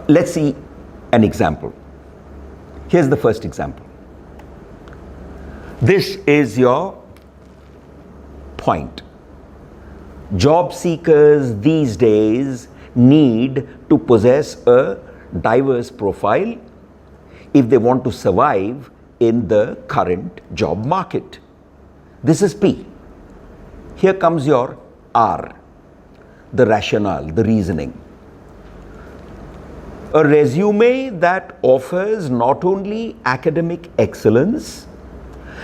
Let's see an example. Here's the first example. This is your point. Job seekers these days need to possess a diverse profile if they want to survive in the current job market. This is P. Here comes your R, the rationale, the reasoning. A resume that offers not only academic excellence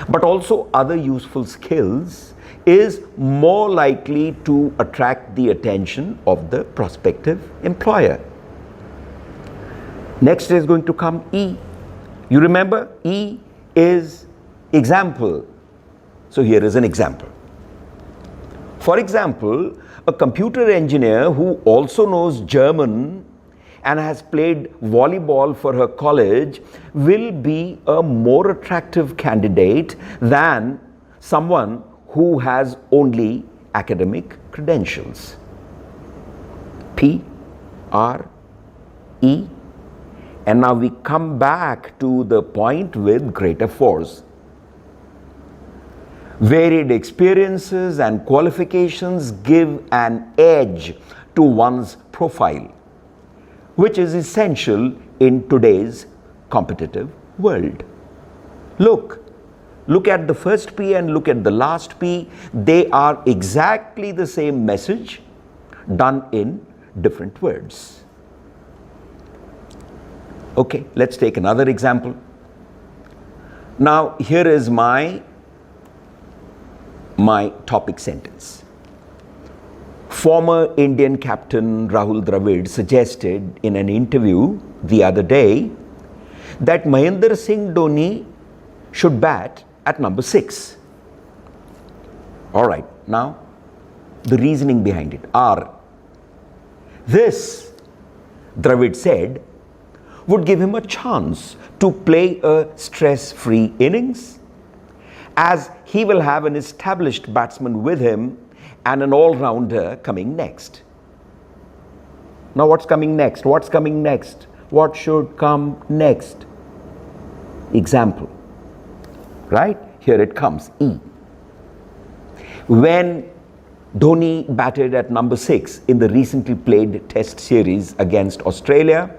but also other useful skills is more likely to attract the attention of the prospective employer. Next is going to come E. You remember, E is example. So here is an example. For example, a computer engineer who also knows German and has played volleyball for her college will be a more attractive candidate than someone who has only academic credentials. P, R, E. And now we come back to the point with greater force. Varied experiences and qualifications give an edge to one's profile, which is essential in today's competitive world. Look at the first P and look at the last P. They are exactly the same message done in different words. Okay, let's take another example. Now, here is my topic sentence. Former Indian captain Rahul Dravid suggested in an interview the other day that Mahendra Singh Dhoni should bat at number 6. All right, now the reasoning behind it. R. This, Dravid said, would give him a chance to play a stress-free innings, as he will have an established batsman with him and an all-rounder coming next. Now what's coming next? What's coming next? What should come next? Example. Right? Here it comes, E. When Dhoni batted at number 6 in the recently played Test series against Australia,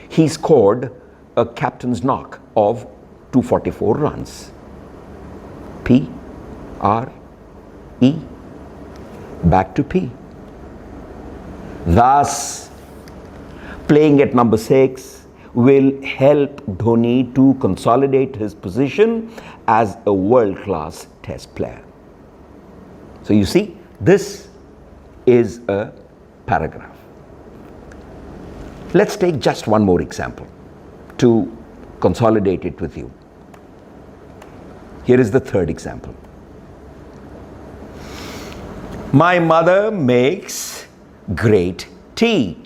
he scored a captain's knock of 244 runs. P, R, E, back to P. Thus, playing at number 6 will help Dhoni to consolidate his position as a world-class Test player. So you see, this is a paragraph. Let's take just one more example to consolidate it with you. Here is the third example. My mother makes great tea.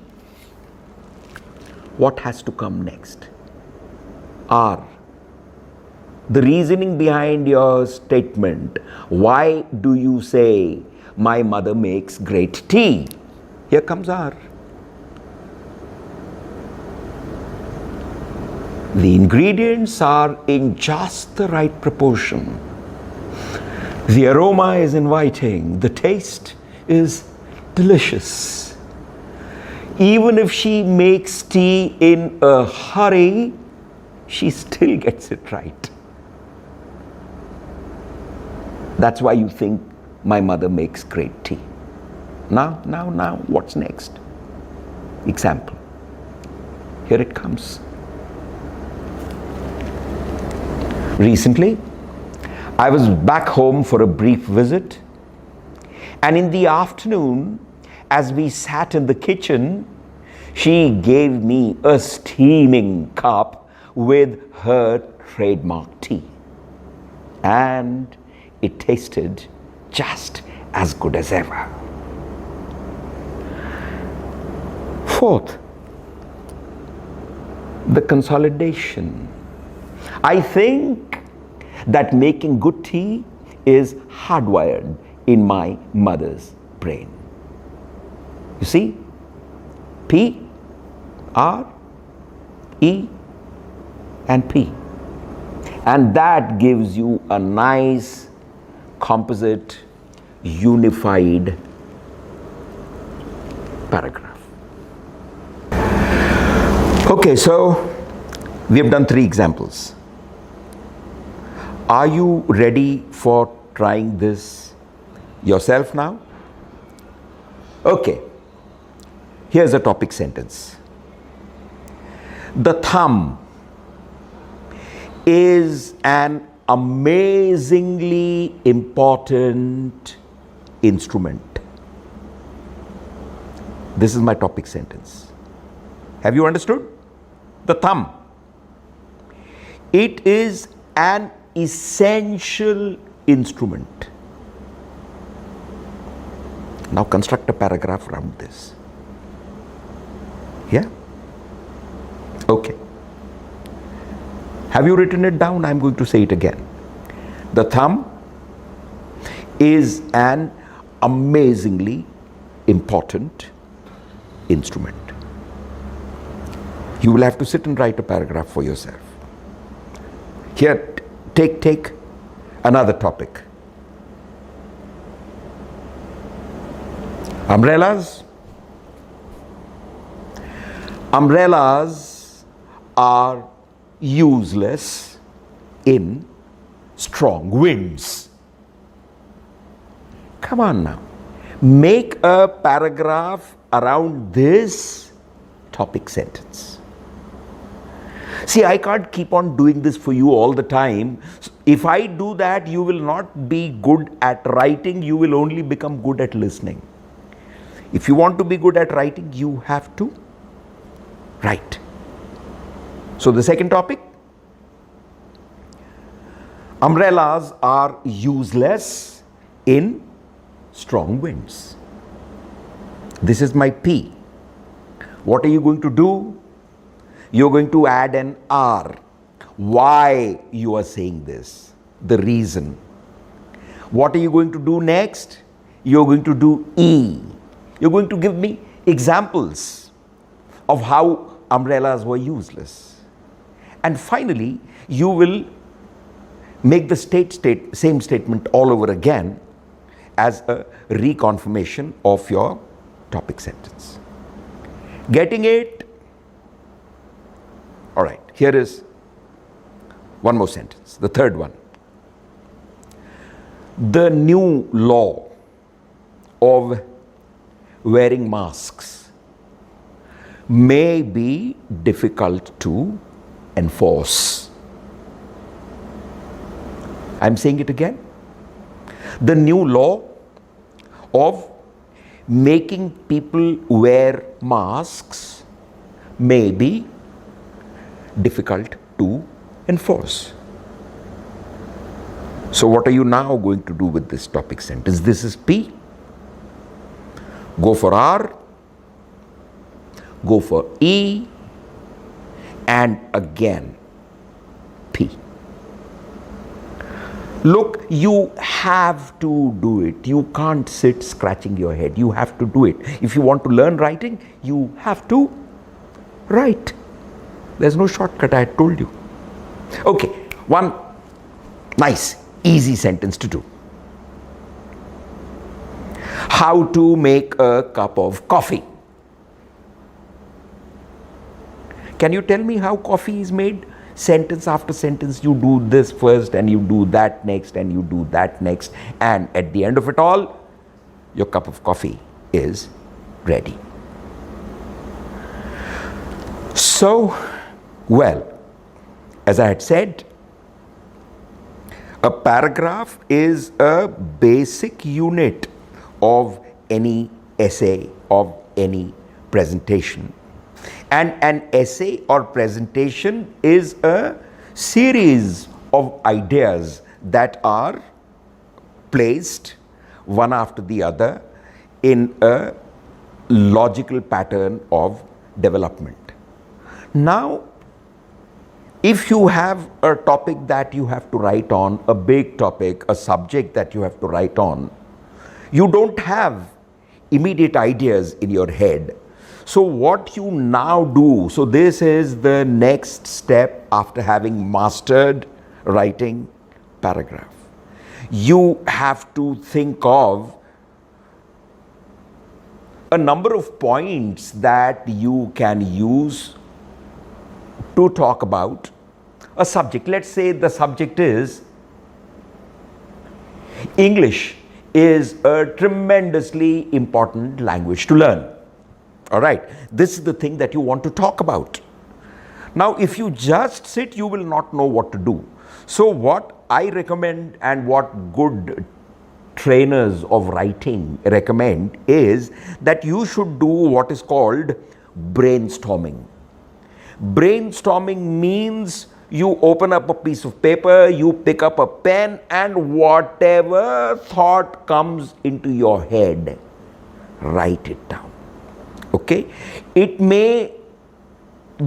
What has to come next? R. The reasoning behind your statement. Why do you say my mother makes great tea? Here comes R. The ingredients are in just the right proportion. The aroma is inviting. The taste is delicious. Even if she makes tea in a hurry, she still gets it right. That's why you think my mother makes great tea. Now, what's next? Example. Here it comes. Recently, I was back home for a brief visit, and in the afternoon, as we sat in the kitchen, she gave me a steaming cup with her trademark tea, and it tasted just as good as ever. Fourth, the consolidation. I think that making good tea is hardwired in my mother's brain. You see, P, R, E, and P. And that gives you a nice, composite, unified paragraph. Okay, so we have done 3 examples. Are you ready for trying this yourself now? Okay, here's a topic sentence. The thumb is an amazingly important instrument. This is my topic sentence. Have you understood? The thumb. It is an essential instrument. Now construct a paragraph around this. Yeah? Okay. Have you written it down? I'm going to say it again. The thumb is an amazingly important instrument. You will have to sit and write a paragraph for yourself. Here, take another topic. Umbrellas. Umbrellas are useless in strong winds. Come on now. Make a paragraph around this topic sentence. See, I can't keep on doing this for you all the time. If I do that, you will not be good at writing, you will only become good at listening. If you want to be good at writing, you have to write. So the second topic, umbrellas are useless in strong winds. This is my P. What are you going to do? You're going to add an R. Why you are saying this? The reason. What are you going to do next? You're going to do E. You're going to give me examples of how umbrellas were useless. And finally, you will make the same statement all over again as a reconfirmation of your topic sentence. Getting it? All right, here is one more sentence, the third one. The new law of wearing masks may be difficult to enforce. I'm saying it again. The new law of making people wear masks may be difficult to enforce. So what are you now going to do with this topic sentence? This is P. Go for R, go for E, and again P. Look, you have to do it. You can't sit scratching your head. You have to do it. If you want to learn writing, you have to write. There's no shortcut, I told you. Okay, one nice, easy sentence to do. How to make a cup of coffee. Can you tell me how coffee is made? Sentence after sentence, you do this first and you do that next and you do that next, and at the end of it all, your cup of coffee is ready. So, well, as I had said, a paragraph is a basic unit of any essay, of any presentation. And an essay or presentation is a series of ideas that are placed one after the other in a logical pattern of development. Now, if you have a topic that you have to write on, a big topic, a subject that you have to write on, you don't have immediate ideas in your head. So what you now do, so this is the next step after having mastered writing paragraph. You have to think of a number of points that you can use to talk about a subject. Let's say the subject is English is a tremendously important language to learn. All right, this is the thing that you want to talk about. Now, if you just sit, you will not know what to do. So what I recommend and what good trainers of writing recommend is that you should do what is called brainstorming. Brainstorming means you open up a piece of paper, you pick up a pen, and whatever thought comes into your head, write it down. Okay? It may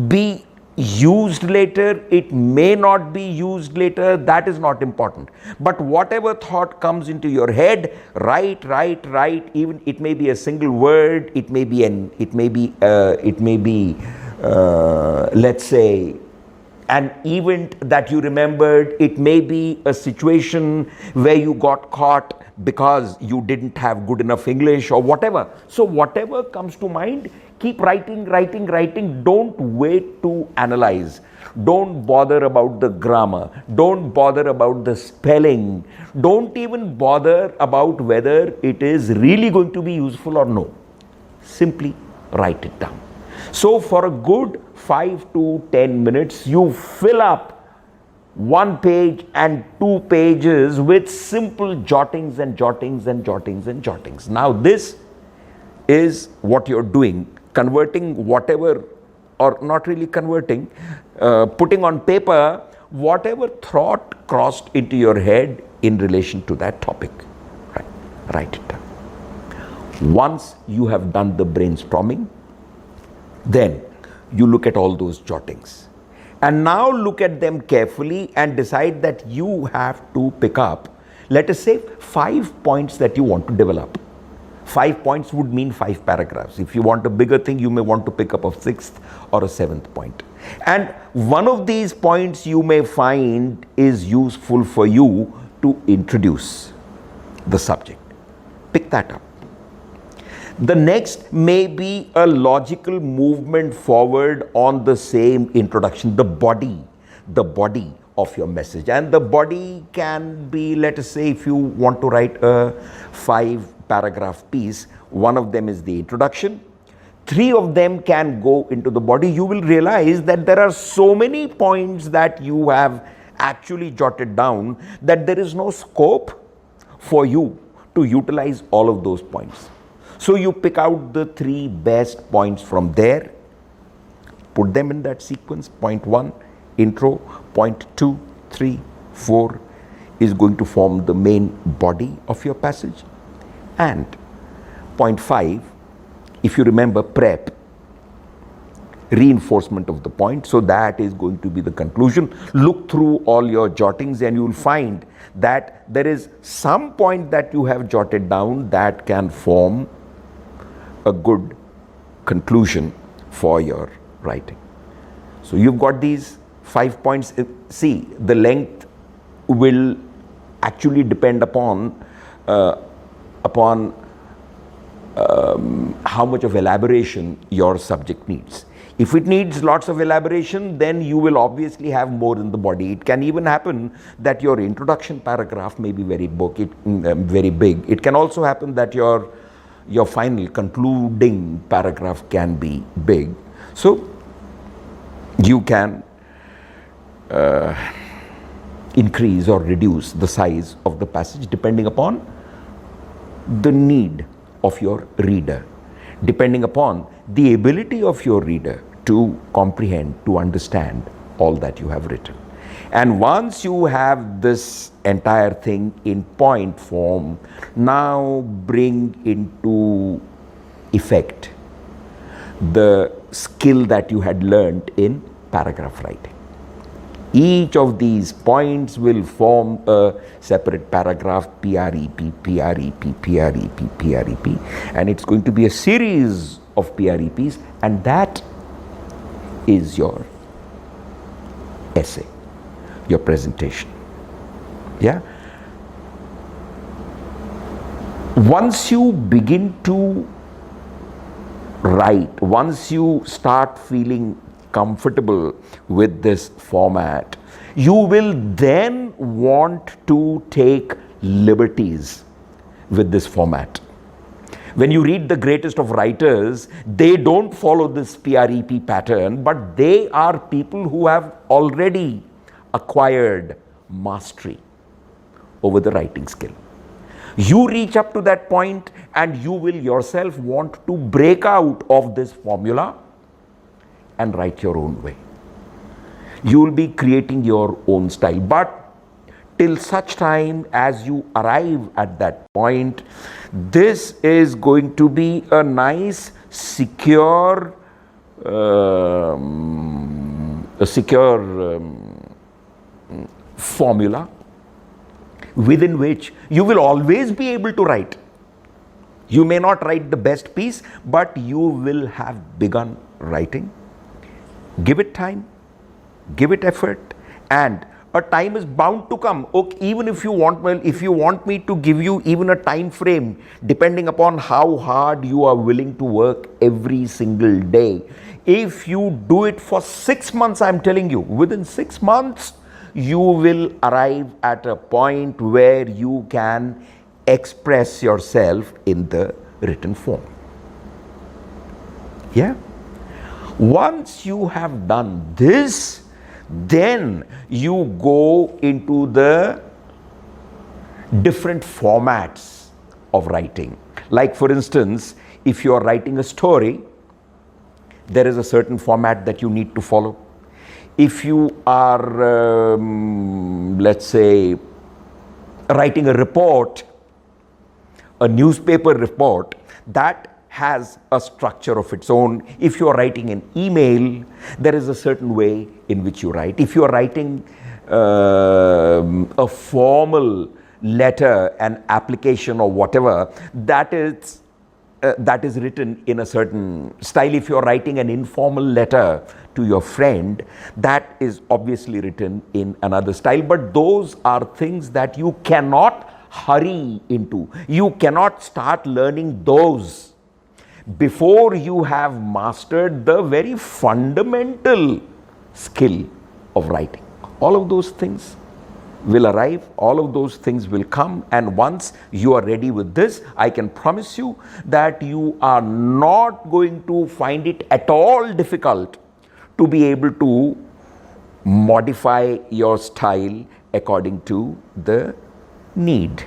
be used later, it may not be used later, that is not important. But whatever thought comes into your head, write, even it may be a single word, it may be let's say an event that you remembered, it may be a situation where you got caught because you didn't have good enough English or whatever. So whatever comes to mind, keep writing. Don't wait to analyze. Don't bother about the grammar. Don't bother about the spelling. Don't even bother about whether it is really going to be useful or no. Simply write it down. So for a good 5 to 10 minutes, you fill up 1 page and 2 pages with simple jottings. Now this is what you're doing, converting whatever, or not really converting, putting on paper whatever thought crossed into your head in relation to that topic. Write it down. Once you have done the brainstorming, then you look at all those jottings. And now look at them carefully and decide that you have to pick up, let us say, 5 points that you want to develop. 5 points would mean 5 paragraphs. If you want a bigger thing, you may want to pick up a 6th or a 7th point. And one of these points you may find is useful for you to introduce the subject. Pick that up. The next may be a logical movement forward on the same introduction, the body of your message. And the body can be, let us say, if you want to write a 5-paragraph piece, one of them is the introduction. 3 of them can go into the body. You will realize that there are so many points that you have actually jotted down that there is no scope for you to utilize all of those points. So you pick out the 3 best points from there, put them in that sequence. Point 1, intro. Point 2, 3, 4 is going to form the main body of your passage. And point 5, if you remember, prep, reinforcement of the point. So that is going to be the conclusion. Look through all your jottings and you will find that there is some point that you have jotted down that can form a good conclusion for your writing. So you've got these 5 points. See, the length will actually depend upon how much of elaboration your subject needs. If it needs lots of elaboration, then you will obviously have more in the body. It can even happen that your introduction paragraph may be very big. It can also happen that your final concluding paragraph can be big. So you can increase or reduce the size of the passage depending upon the need of your reader, depending upon the ability of your reader to comprehend, to understand all that you have written. And once you have this entire thing in point form, now bring into effect the skill that you had learned in paragraph writing. Each of these points will form a separate paragraph, PREP, and it's going to be a series of PREPs And that is your essay, your presentation. Yeah? Once you begin to write, once you start feeling comfortable with this format, you will then want to take liberties with this format. When you read the greatest of writers, they don't follow this PREP pattern, but they are people who have already acquired mastery over the writing skill. You reach up to that point and you will yourself want to break out of this formula and write your own way. You will be creating your own style. But till such time as you arrive at that point, this is going to be a nice, secure, formula within which you will always be able to write. You may not write the best piece, but you will have begun writing. Give it time, give it effort, and a time is bound to come. Okay, even if you want me to give you even a time frame, depending upon how hard you are willing to work every single day, if you do it for 6 months, I'm telling you, within 6 months, you will arrive at a point where you can express yourself in the written form. Yeah? Once you have done this, then you go into the different formats of writing. Like, for instance, if you are writing a story, there is a certain format that you need to follow. If you are, let's say, writing a report, a newspaper report, that has a structure of its own. If you are writing an email, there is a certain way in which you write. If you are writing a formal letter, an application or whatever, that is written in a certain style. If you are writing an informal letter to your friend, that is obviously written in another style. But those are things that you cannot hurry into. You cannot start learning those before you have mastered the very fundamental skill of writing. All of those things will arrive, all of those things will come, and once you are ready with this, I can promise you that you are not going to find it at all difficult to be able to modify your style according to the need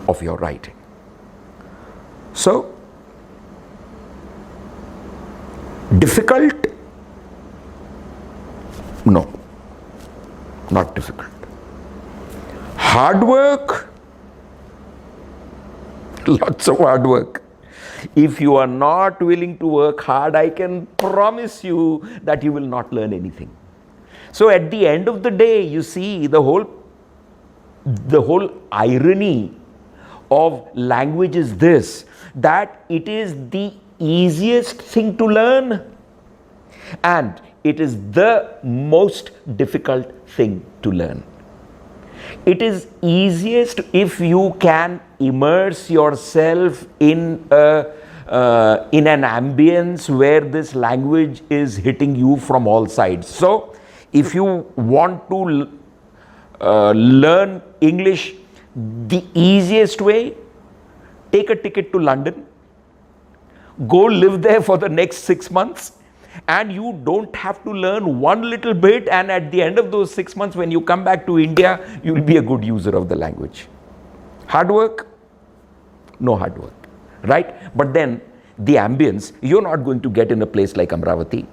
of your writing. So, difficult? No, not difficult. Hard work? Lots of hard work. If you are not willing to work hard, I can promise you that you will not learn anything. So at the end of the day, you see, the whole irony of language is this, that it is the easiest thing to learn and it is the most difficult thing to learn. It is easiest if you can immerse yourself in an ambience where this language is hitting you from all sides. So if you want to learn English the easiest way, take a ticket to London, go live there for the next 6 months, and you don't have to learn one little bit, and at the end of those 6 months, when you come back to India, you will be a good user of the language. Hard work? No hard work, right? But then the ambience, you're not going to get in a place like Amravati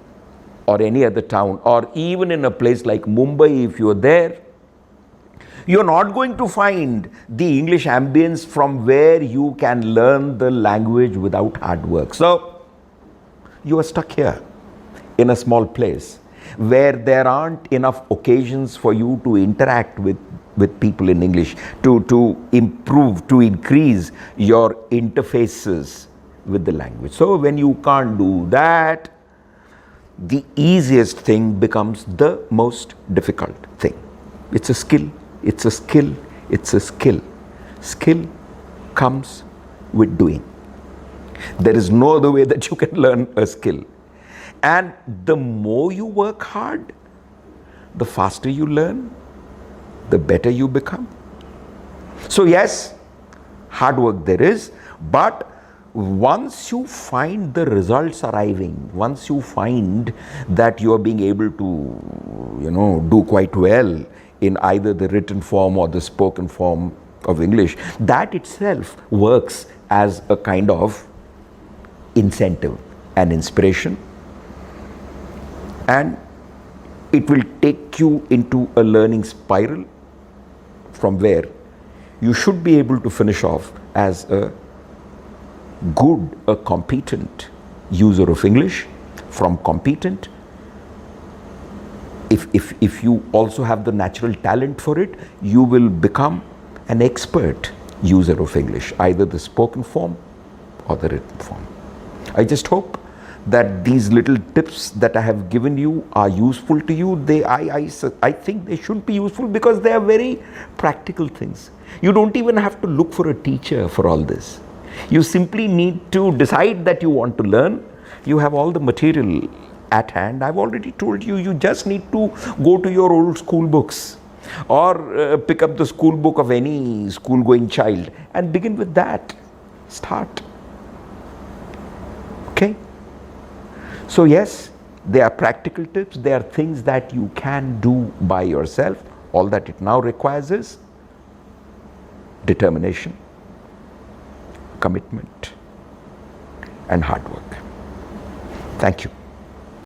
or any other town, or even in a place like Mumbai. If you're there, you're not going to find the English ambience from where you can learn the language without hard work. So you are stuck here in a small place where there aren't enough occasions for you to interact with with people in English, to improve, to increase your interfaces with the language. So when you can't do that, the easiest thing becomes the most difficult thing. It's a skill, it's a skill, it's a skill. Skill comes with doing. There is no other way that you can learn a skill. And the more you work hard, the faster you learn, the better you become. So yes, hard work there is, but once you find the results arriving, once you find that you are being able to, do quite well in either the written form or the spoken form of English, that itself works as a kind of incentive and inspiration, and it will take you into a learning spiral from where you should be able to finish off as a competent user of English. From competent, if you also have the natural talent for it, you will become an expert user of English, either the spoken form or the written form. I just hope that these little tips that I have given you are useful to you. I think they should be useful because they are very practical things. You don't even have to look for a teacher for all this. You simply need to decide that you want to learn. You have all the material at hand. I've already told you, you just need to go to your old school books or pick up the school book of any school-going child and begin with that. Start. Okay? So yes, they are practical tips. They are things that you can do by yourself. All that it now requires is determination, commitment, and hard work. Thank you.